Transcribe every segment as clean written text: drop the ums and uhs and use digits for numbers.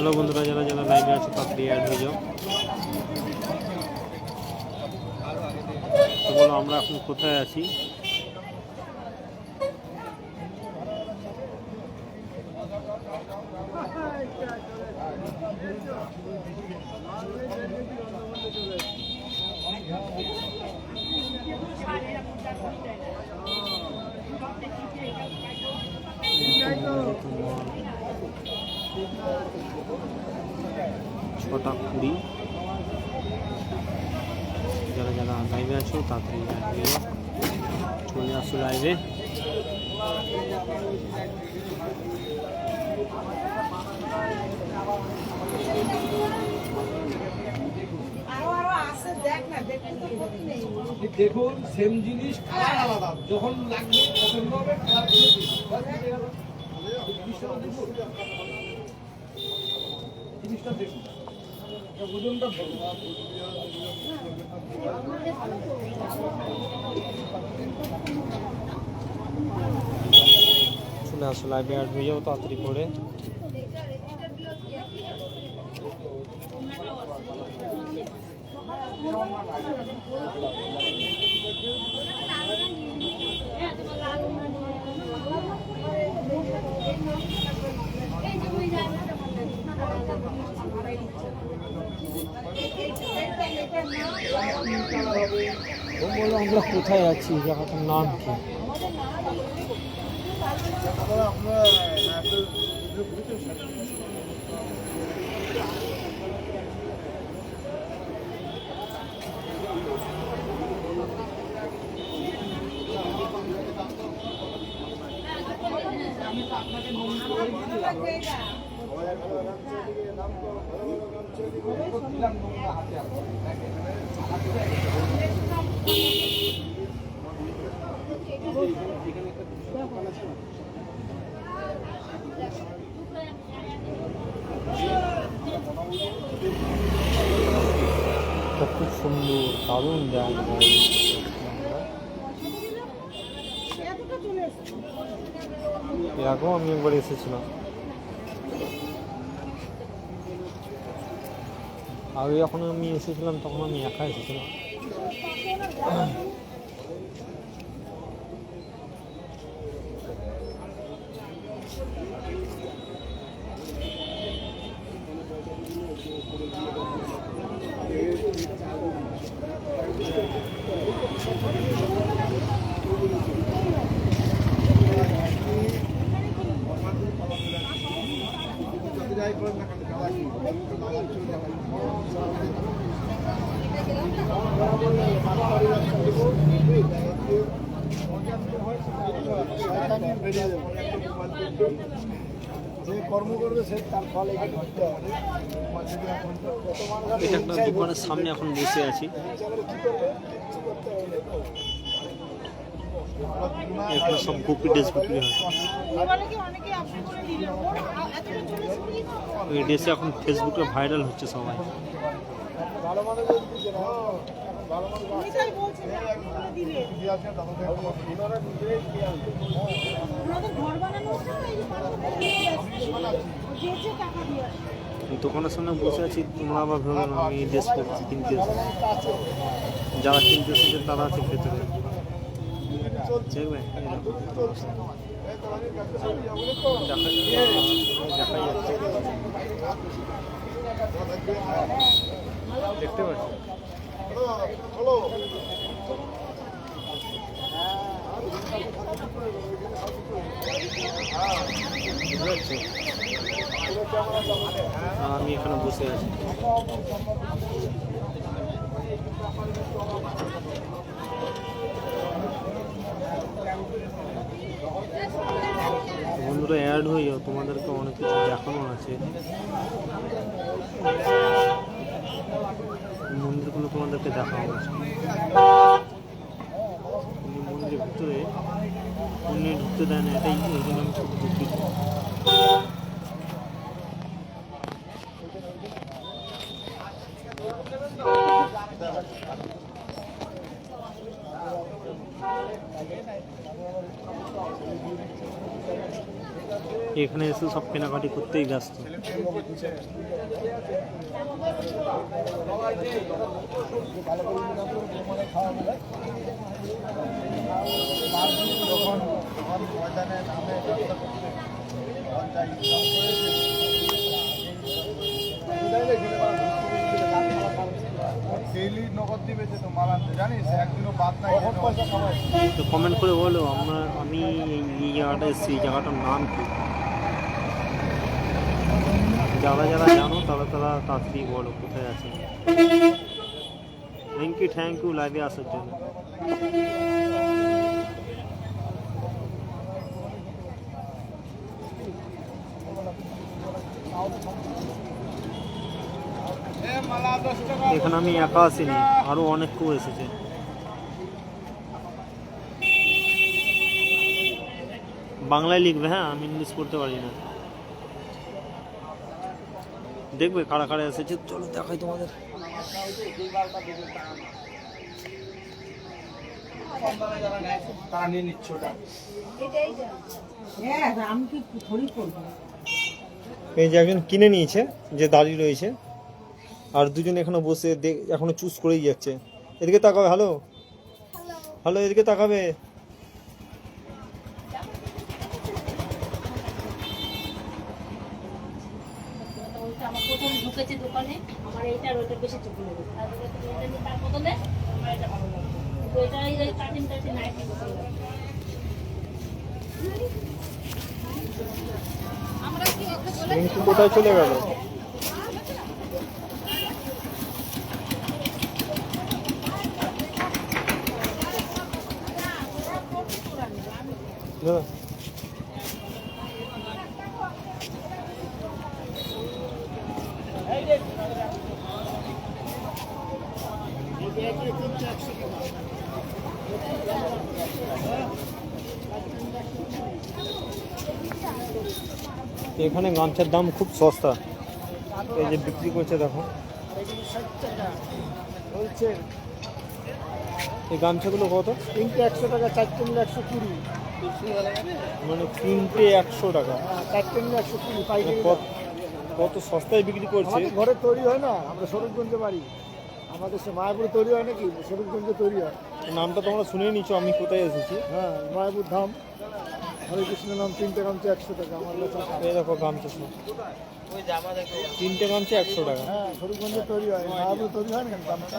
চলো বন্ধুরা, যারা যারা লাইভে আছে তাড়াতাড়ি অ্যাড হয়ে যাও। তো বলো আমরা এখন কোথায় আছি? ছটা 20। যারা যারা লাইভে আছো তাড়াতাড়ি চলে আসো লাইভে। দেখুন সেম জিনিস কালার আলাদা, যখন লাগবে পছন্দ হবে কালার জিনিসটা দেখুন, ওজনটা চলে আসো লাইভে অ্যাড হয়ে যাও তাড়াতাড়ি করে। আমরা কোথায় আছি, জায়গাটার নাম কি? খুব সুন্দর, দারুণ জায়গা। এর আগেও আমি একবার এসেছিলাম, আগে যখন আমি এসেছিলাম তখন আমি একা এসেছিলাম। যে কর্ম করবে সে তার ফল এখানে ধরতে হবে। এটা একটা দোকানের সামনে এখন বসে আছি। এখানে সব কপি ড্রেস বিক্রি হয়। এই ড্রেসে এখন ফেসবুকে ভাইরাল হচ্ছে সবাই। ভালো মানুষ ভালো দোকানের সামনে বসে আছি, তোমরা আবার ভেবে না আমি ড্রেস কিনতে এসেছি। যারা কিনতে এসেছে তারা আছে ভেতরে, দেখবে দেখতে পাচ্ছি। আমি এখানে বসে আছি। বন্ধুরা অ্যাড হয়ে যাও, তোমাদেরকে অনেক কিছু দেখানো আছে। মন্দিরগুলো তোমাদেরকে দেখানো আছে। মন্দিরের ভিতরে অন্য ঢুকতে দেয় না, এটাই এই জন্য আমি খুব দুঃখিত। এখানে এসে সব কেনাকাটি করতেই ব্যস্ত। তো কমেন্ট করে বলো আমি এই জায়গাটা এসেছি, এই জায়গাটার নাম কি? যারা যারা জানো তারা তাড়াতাড়ি বলো কোথায় আছে। থ্যাংক ইউ লাইভে আসার জন্য। এখানে আমি একা আসিনি, আরো অনেক কেউ এসেছে। বাংলায় লিখবে, হ্যাঁ, আমি ইংলিশ পড়তে পারি না। দেখবে কারা কারা এসেছে, চলো দেখাই তোমাদের। এই যে একজন কিনে নিয়েছে, যে দাঁড়িয়ে রয়েছে, আর দুজন এখানে বসে এখনো চুজ করেই যাচ্ছে। এদিকে তাকাবে, হ্যালো হ্যালো, এদিকে তাকাবে। আমার প্রথম ঢুকেছে দোকানে, আমার এইটার ওইটা বেশি চোখে লেগেছে। তার বদলে আমার এটা ভালো লাগে, তো এটা এই কাটিং নাইটি কোথায় চলে গেল? এখানে গামছার দাম খুব সস্তা, এই যে বিক্রি করছে দেখো। এই গামছাগুলো কত? 100 টাকা, 4 নিলে 120, মানে 3টে 100 টাকা, 4 নিলে 120 পাইকারি। কত সস্তায় বিক্রি করছে। আমাদের ঘরে তৈরি হয় না, আমরা স্বরূপগঞ্জে বাড়ি, আমাদের সে মায়াপুরে তৈরি হয় নাকি, স্বরূপগঞ্জে তৈরি হয়। নামটা তোমরা শুনে নিচ্ছ, আমি কোথায় এসেছি। হ্যাঁ, মায়াপুর ধাম, হরে কৃষ্ণ নাম। 3টে গামছা 100 টাকা আমার কাছে। এই দেখো গামছা, 3টে গামছা 100 টাকা। হ্যাঁ, স্বরূপগঞ্জে তৈরি হয়, মায়াপুরে তৈরি হয় না কেন গামছা,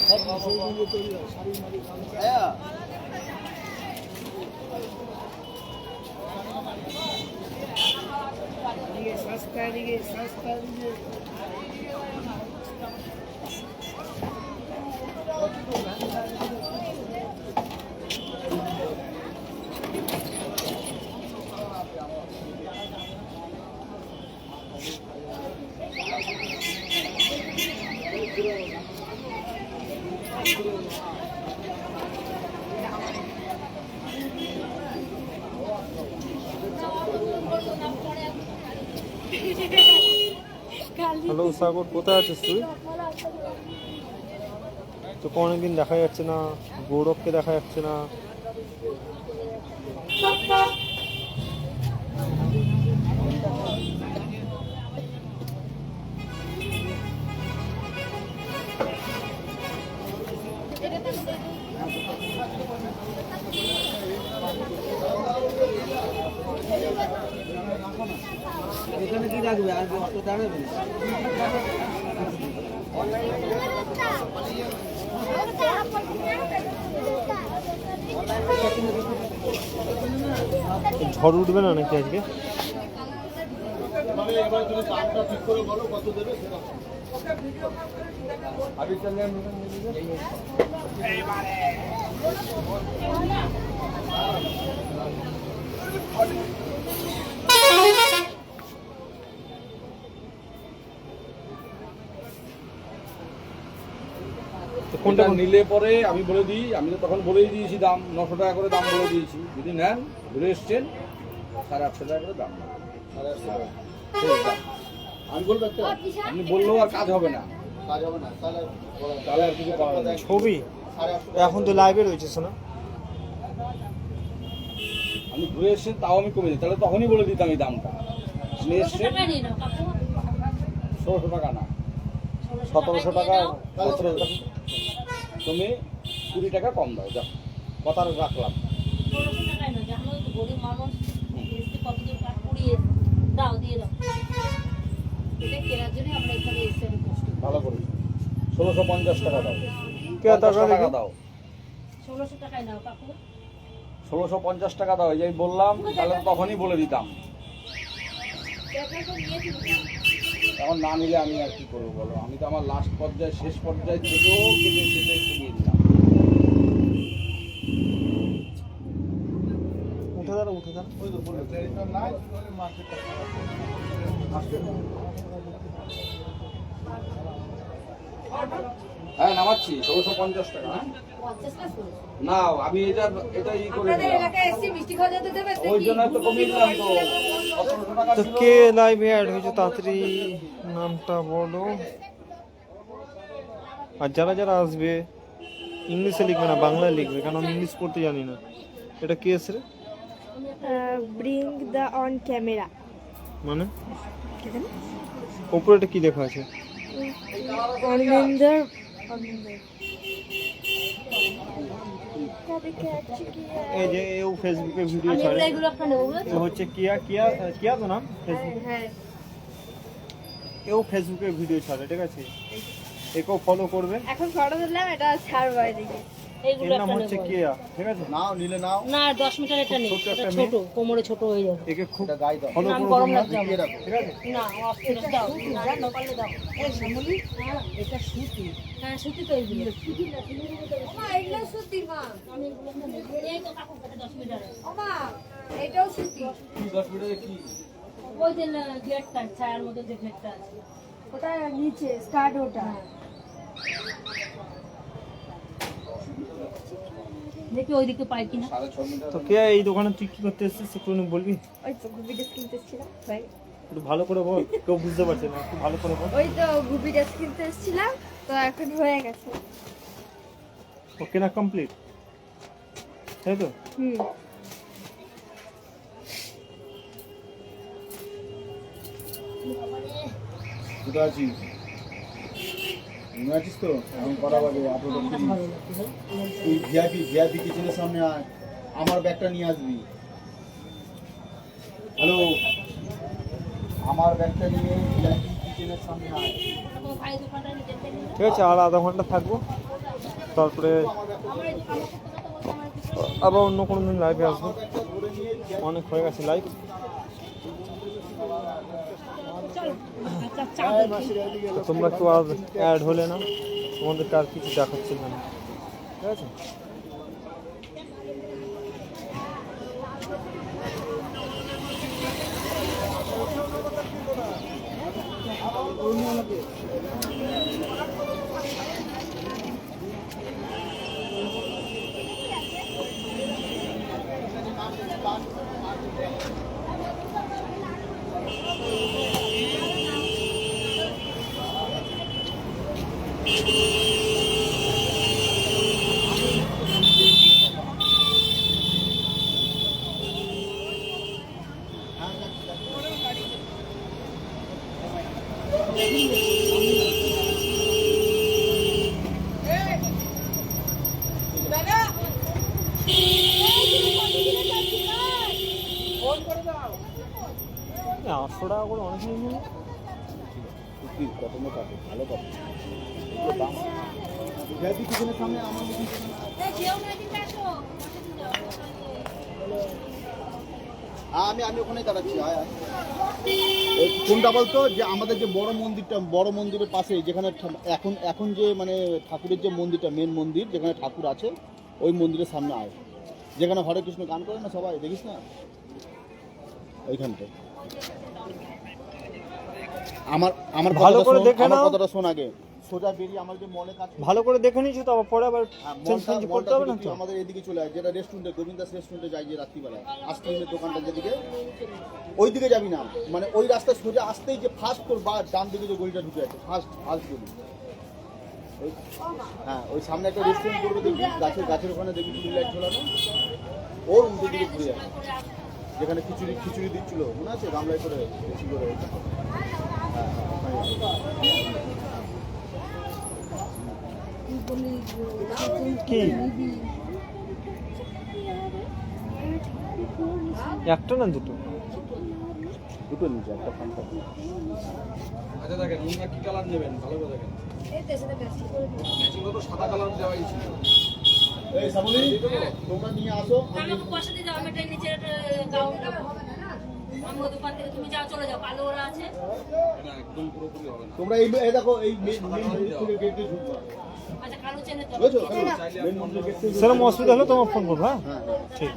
সব স্বরূপগঞ্জে তৈরি হয়। শাড়ির মাড়ি গামছা। হ্যালো সাগর, কোথায় আছিস তুই? তোকে অনেকদিন দেখা যাচ্ছে না, গৌরবকে দেখা যাচ্ছে না। এখানে কি রাখবে, আর অত দাঁড়াবে না। ঝড় উঠবে না নাকি আজকে? কোনটা নিলে পরে আমি বলে দিই, আমি তো তখন বলেই দিয়েছি দাম 900 টাকা করে দাম বলে দিয়েছি। যদি নেন, ঘুরে এসছেন, 850 টাকা করে দাম। 850 টাকা আমি বলবো, আপনি বললেও আর কাজ হবে না, তাহলে আর কিছু পাওয়া যাবে না। ছবি এখন তো লাইভে রয়েছে, শোনা। আমি ঘুরে এসেছি তাও আমি কমে দিই, তাহলে তখনই বলে দিতাম এই দামটা। আপনি 1600 এসছেন টাকা নিয়ে নাও কাকু, 1600 টাকা না, 1700 1700 টাকা টাকা, নিয়ে নাও। 1700 টাকা। তুমি 20 টাকা কম দাও, যাও, কথা রাখলাম। 1600 টাকায় নাও, জানো তো গরিব মানুষ এসে কতদূর কাঠ পুড়িয়ে দাও, দিয়ে দাও। এটা কেনার জন্য আমরা এখানে এসে আমি কষ্ট করি। ভালো করে 1650 টাকা দাও, কে টাকা 50 টাকা দেখি? দাও, 1600 টাকায় নাও কাকু। 1650 টাকা দাও। এই যে আমি বললাম, তাহলে তখনই বলে দিতাম। টাকা তো নিয়েছি তো। এখন না নিলে আমি আর কি করবো বলো, আমি তো আমার লাস্ট পর্যায়ে, শেষ পর্যায়ে থেকেও কেটে কেটে কমিয়ে দিলাম। উঠে দাঁড়া, উঠে দাঁড়া। হ্যাঁ নামাচ্ছি 1650 টাকা। হ্যাঁ 50 টাকা করে। না আমি এটা ই করে আপনাদের দিলাম, এলাকায় এসে মিষ্টি খাওয়া যেতে দেবে ওই জন্য তো কমিয়ে দিলাম। তো 1700 টাকা তো ছিল। কে লাইভে অ্যাড হয়েছে তাড়াতাড়ি নামটা বলো। আর যারা যারা আসবে ইংলিশে লিখবে না, বাংলায় লিখবে, কারণ আমি ইংলিশ পড়তে জানি না। এটা কি এসে রে? bring the on camera. মানে ওপরে এটা কি লেখা আছে? Arvinder. এই যে এও ফেসবুকে ভিডিও আমি ছাড়ে। এগুলো একটা নেবো বুঝেছো? এ হচ্ছে কিয়া কিয়া কিয়া তো নাম ফেসবুক। হ্যাঁ এও ফেসবুকে ভিডিও ছাড়ে, ঠিক আছে? একেও ফলো করবে। এখন ফটো দিলাম, এটা ছাড়বো এদিকে। এইগুলো এর নাম একটা হচ্ছে নেবো। কিয়া, ঠিক আছে? নাও নিলে নাও, না 10 মিটার এটা নেই, ছোট এটা একটা ছোট, কোমরে ছোট হয়ে যাবে। একে খুব এটা গায়ে দাও। ফলো না, আমি করবে গরম না, লাগছে আমার। দিয়ে রাখো। ঠিক আছে? না আমার অস্থির দাও, না না পারলে দাও। এই শ্যামলি, হ্যাঁ এটা সুতি। হ্যাঁ সুতি তো এইগুলো। সুতি না, মা এগুলো সুতি মা। আমি এগুলো একটা নেবো। এই তো কাকু এটা 10 মিটারে। ও মা এটাও সুতি। কি 10 মিনিটে কি? ওই যে গেটটা, ছায়ার মধ্যে যে গেটটা আছে। ওটা নিচে স্টার্ট ওটা। দেখি ওইদিকে পাই কিনা। 6.5 মিটার। তো কিয়া এই দোকানে তুই কি করতে এসেছিস একটু বলবি? ওই তো গুপি ড্রেস কিনতে এসেছিলাম ভাই। একটু ভালো করে বল, কেউ বুঝতে পারছে না, একটু ভালো করে বল। ওই তো গুপি ড্রেস কিনতে এসেছিলাম, তো এখন হয়ে গেছে। ও কেনা কমপ্লিট, তাই তো? হুম কোথায় আছিস? মনে আছিস তো? এখন কটা বাজে? আপলোড তুই ভিআইপি কিচেনের সামনে আয়, আমার ব্যাগটা নিয়ে আসবি। হ্যালো, আমার ব্যাগটা নিয়ে ভিআইপি কিচেনের সামনে আয়। তোমার ভাই দোকানটা নিতে পেরে ঠিক আছে, আর আধা ঘন্টা থাকবো, তারপরে আমার এই দোকান করতে করতে আমার কিছু আবার অন্য কোনো দিন লাইভে আসবো। অনেক হয়ে গেছে লাইভ। একটা চা তো তোমরা কেউ আর অ্যাড হলে না, তোমাদেরকে আর কিছু দেখাচ্ছিল না, ঠিক আছে? এই 800 টাকা করে অনেক নিয়ে নেবে। কত মোটা, ভালো কথা। ভিআইপি কিচেনের সামনে আমার আমি ওখানেই দাঁড়াচ্ছি। আয় আয়। এই কোনটা বলতো, যে আমাদের যে বড় মন্দিরটা, বড় মন্দিরের পাশে যেখানে এখন যে মানে ঠাকুরের যে মন্দিরটা, মেন মন্দির যেখানে ঠাকুর আছে, ওই মন্দিরের সামনে আয়, যেখানে হরে কৃষ্ণ গান করে না সবাই, দেখিস না ওইখানটা। আমার ভালো করে কথাটা শোন, দেখে আমার নাও। কথাটা শোন আগে। সোজা বেরিয়ে আমার যে মলে কাজ, ভালো করে দেখে নিয়েছো তো, আবার পরে আবার চেঞ্জ করতে হবে না তো? আমাদের এদিকে চলে আসে, যেটা রেস্টুরেন্টে, গোবিন্দাস রেস্টুরেন্টে যাই যে রাত্রিবেলা, আইসক্রিমের দোকানটা যেদিকে, ওই দিকে যাবি না, মানে ওই রাস্তায় সোজা আসতেই যে ফার্স্ট তোর বা ডান দিকে যে গলিটা ঢুকে আছে, ফার্স্ট গলি, হ্যাঁ ওই সামনে একটা রেস্টুরেন্ট করবে, দেখবি গাছের ওখানে দেখবি টুনি লাইট ঝোলানো, ওর উল্টো দিকে ঘুরে যাবে যেখানে খিচুড়ি খিচুড়ি দিচ্ছিল মনে আছে গামলায় করে বেশি করে হ্যাঁ কি একটা না দুটো? দুটো নিচে একটা ফান্টা আচ্ছা দেখেন আপনারা কি কালার নেবেন ভালো করে দেখেন ম্যাচিং তো সাদা কালার দেওয়াই ছিল এই সামনে তোমরা নিয়ে আসো আমাকে পয়সা দিয়ে দাও, আমি একটা নিচের গাউন নেবো। আমার দোকান থেকে তুমি যাও, চলে যাও, কালো ওরা আছে। না একদম পুরোপুরি হবে না তোমরা এই দেখো এই মেন মন্দির থেকে গেট দিয়ে ঢুকবা আচ্ছা, কালো চেনে তো। বুঝছো চাইলে মেন মন্দির গেট থেকে সেরকম অসুবিধা হলে তোমার ফোন করবো। হ্যাঁ হ্যাঁ ঠিক।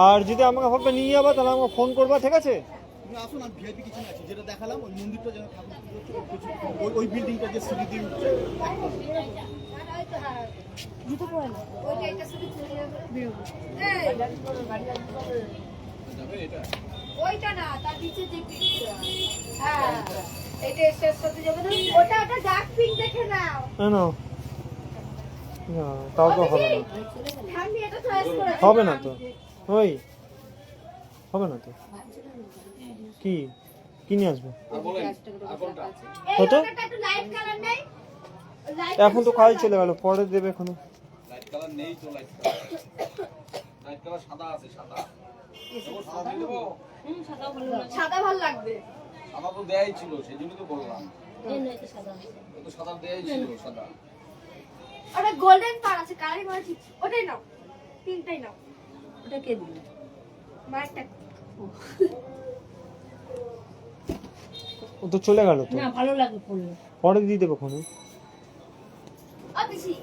আর যদি আমাকে ভাববে নিয়ে যাবা তাহলে আমাকে ফোন করবা, ঠিক আছে? তুমি আসুন আমি ভিআইপি কিচেনে আছি যেটা দেখালাম ওই মন্দিরটা যেন ঠাকুর পুজো হচ্ছে, ওই বিল্ডিংটা যে সিঁড়ি দিয়ে উঠছে একদম জুতো পরে না ওইটা এটা শুধু চলে যাবে বেরোবো যাবে এটা ওইটা না তার নিচে যে পিকটা হ্যাঁ এটা শেষ করতে যাবে না ওটা ওটা ডার্ক পিঙ্ক দেখে নাও না তাও তো হবে না। আমি এটা চয়েস করে হবে না তো ওই হবে না তো কি কি নিয়ে আসবে? আর বলেন আর কোনটা এই কত? ওটা একটু লাইট কালার নেই লাইট এখন তো কাজ চলে গেল, পরে দেবে এখনো। লাইট কালার নেই তো লাইট কালার সাদা আছে সাদা দেবো সাদা দিয়ে দেবো সাদাও ভালো লাগে। সাদা ভালো লাগবে সাদা তো দেয়াই ছিল সেই জন্য তো বললাম এই নয় তো সাদা। ও তো সাদা দেয়াই ছিল সাদা ওটা গোল্ডেন পার আছে কালারিং মানে ঠিক ওটাই নাও তিনটাই নাও ওটা কে দিল? মারটা ও তো চলে গেল তো, না, ভালো লাগে পড়লে। পরে দিয়ে দেবো ওখানে। আ দিছি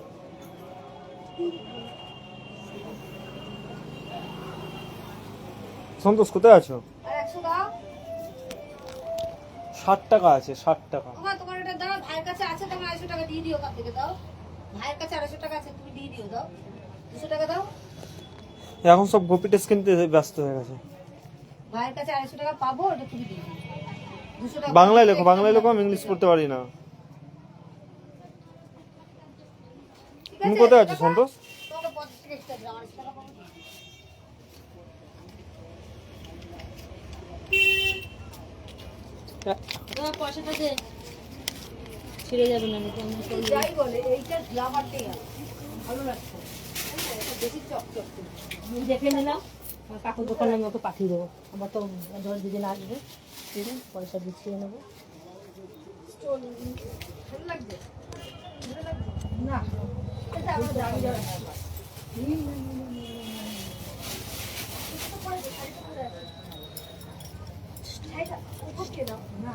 সন্তোষ কোথায় আছো? আর 100 দাও 60 টাকা আছে, 60 টাকা। ওমা তোমার এটা দাও ভাইয়ের কাছে আছে তোমার 250 টাকা দিয়ে দিও কাছ থেকে দাও ভাইয়ের কাছে 250 টাকা আছে তুমি দিয়ে দিও দাও 200 টাকা দাও এখন সব গোপি টেস্ট কিনতে ব্যস্ত হয়ে গেছে। ভাইয়ের কাছে 250 টাকা পাবো ওটা তুমি দিয়ে দিও 200 টাকা বাংলায় লেখো, বাংলায় লেখো, আমি ইংলিশ পড়তে পারি না। ঠিক তুমি আছে, কোথায় আছো টাকা? সন্তোষ? তোমাকে 50 টাকা এক্সট্রা দিলাম 250 টাকা পাবো তোমার পয়সাটা দে, ছিঁড়ে যাবে না তো আমি তো যাই বলে এইটা গ্লামারটাই আছে ভালো লাগছে এটা বেশি চকচক আমি দেখে নিলাম। আমার কাকুর দোকানে আমি ওকে পাঠিয়ে দেবো। আমার তো ধর দুদিন আসবে, ঠিক আছে, পয়সা গুছিয়ে নেবো। ভালো লাগবে ভালো লাগবে না, এটা আমার দামি দামি শাড়িটা উপর কে দাও না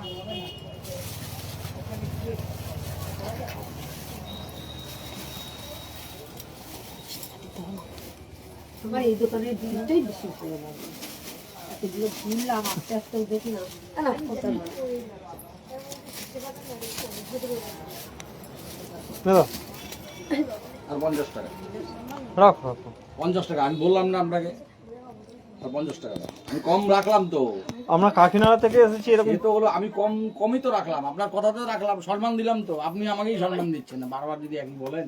আমার এই দোকানের দিনটাই বেশি ভালো লাগে। এগুলো কিনলাম আস্তে আস্তে দেখি না, না কথা না। দাদা আর 50 টাকা রাখো রাখো। 50 টাকা আমি বললাম না আপনাকে আর 50 টাকা দাও। আমি কম রাখলাম তো আমরা কাকিনাড়া থেকে এসেছি, এরকম এই তো হলো আমি কমই তো রাখলাম আপনার কথাতে রাখলাম সম্মান দিলাম তো আপনি আমাকেই সম্মান দিচ্ছেন না বারবার যদি একই বলেন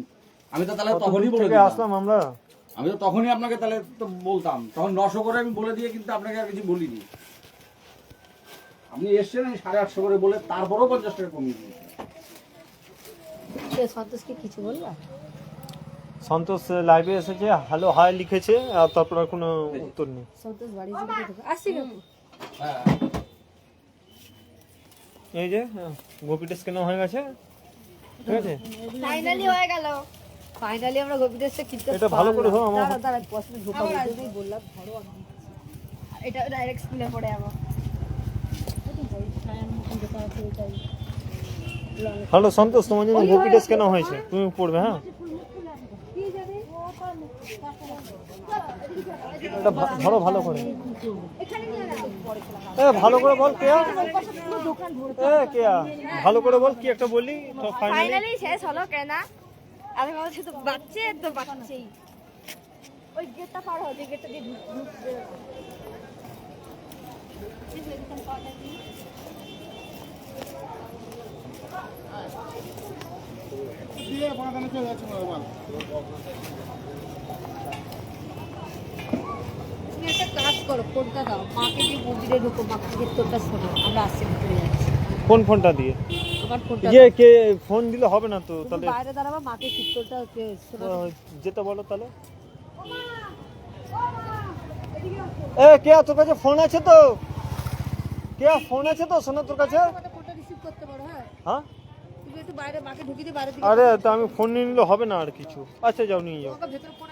আমি তো তাহলে কত তখনই দূর বলে থেকে দিতাম আসলাম আমরা। আমি তো তখনই আপনাকে তাহলে তো বলতাম তখন 900 করে আমি বলে দিয়ে কিন্তু আপনাকে আর কিছু বলিনি আপনি এসছেন আমি 850 করে বলে তারপরেও 50 টাকা কমিয়ে দিয়েছি সন্তোষকে কিছু বললাম? সন্তোষ লাইভে এসেছে, হ্যালো হাই লিখেছে, আর তারপর আর কোনো উত্তর নেই। সন্তোষ বাড়ি যাবে আসছি কাকু। হ্যাঁ এই যে গোপি টেস্ট কেনা হয়ে গেছে, ঠিক আছে? ফাইনালি হয়ে গেল ফাইনালি আমরা গোপীদেশে কিনতে এটা ভালো করে ধরো, আমার দাঁড়া পছন্দ ঢোকাবো জন্যই বললাম ধরো আমি এটা ডাইরেক্ট স্কুলে পড়ে আমার হ্যালো সন্তোষ, তোমার জন্য গোপি টেস্ট কেনা হয়েছে, তুমি পড়বে। হ্যাঁ এটা ধরো ভালো করে, ভালো করে বল কেয়া, কেয়া ভালো করে বল, কি একটা বললি ফাইনালি। ফাইনালি শেষ হলো কেনা আমি ভাবছি তো বাচ্চে তো বাচ্চেই ওই গেটটা পার হবে গেটটা দিয়ে ঢুকবে দিয়ে বাগানে চলে যাচ্ছে মোবাইল করো, ফোনটা দাও, মাকে দিয়ে মন্দিরে ঢুকো, মাকে কীর্তনটা শোনো, আমরা আসছি ভিতরে যাচ্ছি। কোন ফোনটা দিয়ে? আমার ফোনটা ইয়ে দাও। কে ফোন দিলে হবে না তো, তুমি তাহলে বাইরে দাঁড়াবা, মাকে কীর্তনটা শোনো। যেতে বলো তাহলে। এ কে তোর কাছে ফোন আছে তো? কে ফোন আছে তো শোনো তোর কাছে? ফোনটা রিসিভ করতে পারো, হ্যাঁ হ্যাঁ তুমি একটু বাইরে মাকে ঢুকিয়ে দিয়ে বাইরে আরে তো আমি ফোন নিয়ে নিলে হবে না আর কিছু। আচ্ছা যাও নিয়ে যাও। ভেতরে ফোন